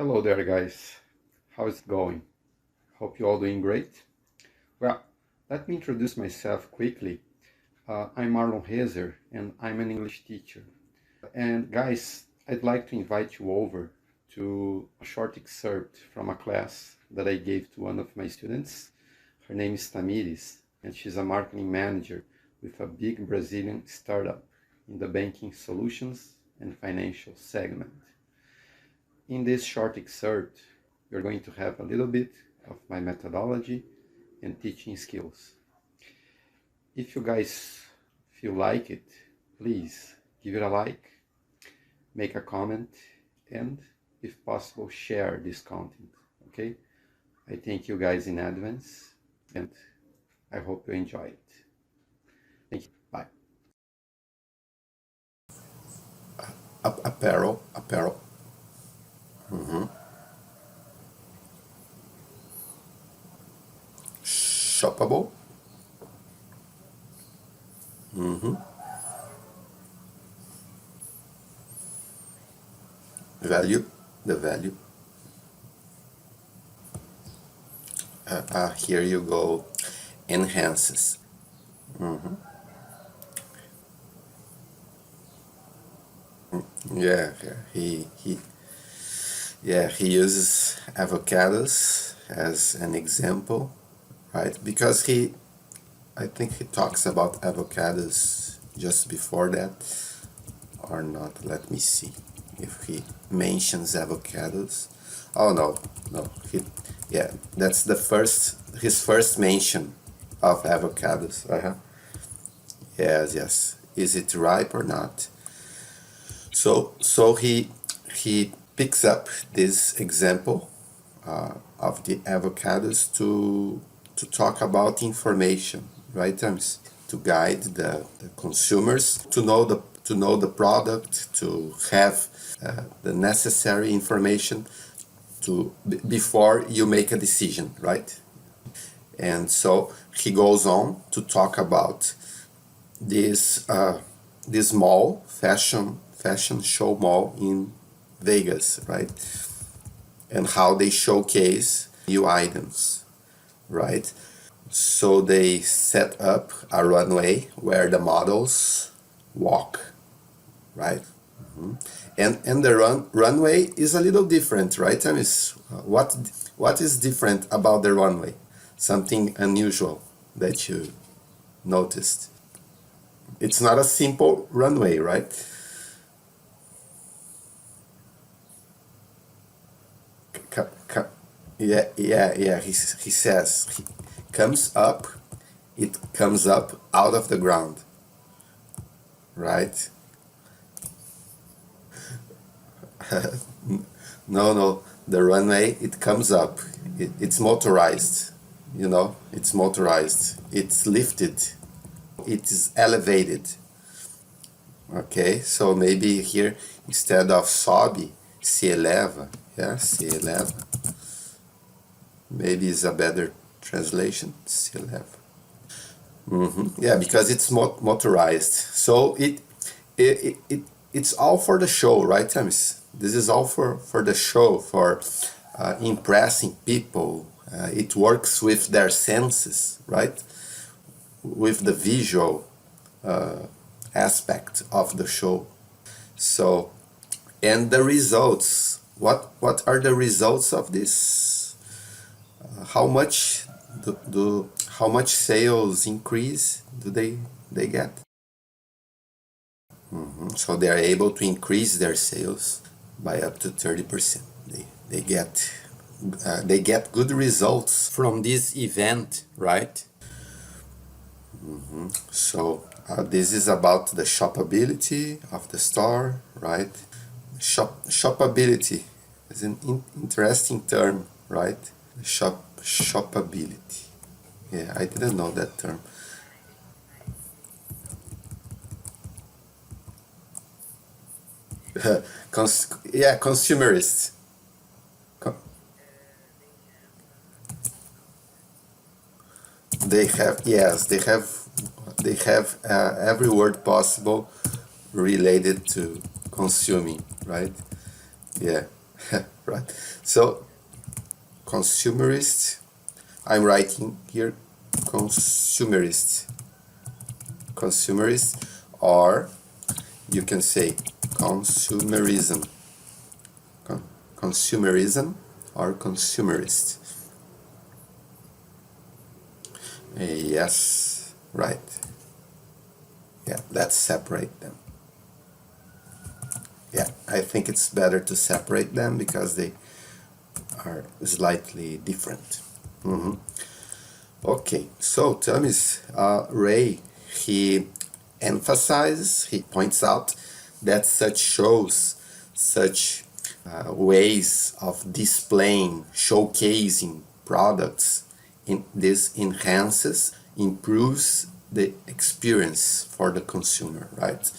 Hello there, guys. How's it going? Hope you're all doing great. Well, let me introduce myself quickly. I'm Marlon Hezer, and I'm an English teacher. And guys, I'd like to invite you over to a short excerpt from a class that I gave to one of my students. Her name is Tamiris, and she's a marketing manager with a big Brazilian startup in the banking solutions and financial segment. In this short excerpt, you're going to have a little bit of my methodology and teaching skills. If you guys feel like it, please give it a like, make a comment, and if possible, share this content, okay? I thank you guys in advance, and I hope you enjoy it. Thank you. Bye. Apparel. Shoppable. Value. The value. Here you go. Enhances. Yeah, he uses avocados as an example, right? Because I think he talks about avocados just before that, or not. Let me see if he mentions avocados. Oh no, that's his first mention of avocados. Yes. Is it ripe or not? So he picks up this example of the avocados to talk about information, right? To guide the consumers to know the product, to have the necessary information before you make a decision, right? And so he goes on to talk about this mall, fashion show mall in Vegas, right? And how they showcase new items, right? So they set up a runway where the models walk, right? And the runway is a little different, right? What is different about the runway? Something unusual that you noticed. It's not a simple runway, right? Yeah. He says comes up. It comes up out of the ground, right? No. The runway, it comes up. It's motorized. It's motorized. It's lifted. It is elevated. Okay, so maybe here instead of sobe, se eleva. Yeah, se eleva. Maybe it's a better translation. Se eleva. Yeah, because it's motorized. So it's all for the show, right, Tamiris? This is all for the show, for impressing people. It works with their senses, right? With the visual aspect of the show. So, and the results. What are the results of this? How much how much sales increase do they get? So they are able to increase their sales by up to 30%. They get good results from this event, right? So this is about the shoppability of the store, right? Shoppability is an interesting term, right? Shoppability. Yeah, I didn't know that term. Consumerist. They have every word possible related to consuming, right? Yeah. Right. So consumerist, I'm writing here consumerist, or you can say consumerism, consumerism or consumerist. Yes, right. Yeah, let's separate them. Yeah, I think it's better to separate them because they are slightly different. Okay, so Tamiris, Ray, he emphasizes, he points out that such shows, such ways of displaying, showcasing products, this enhances, improves the experience for the consumer, right?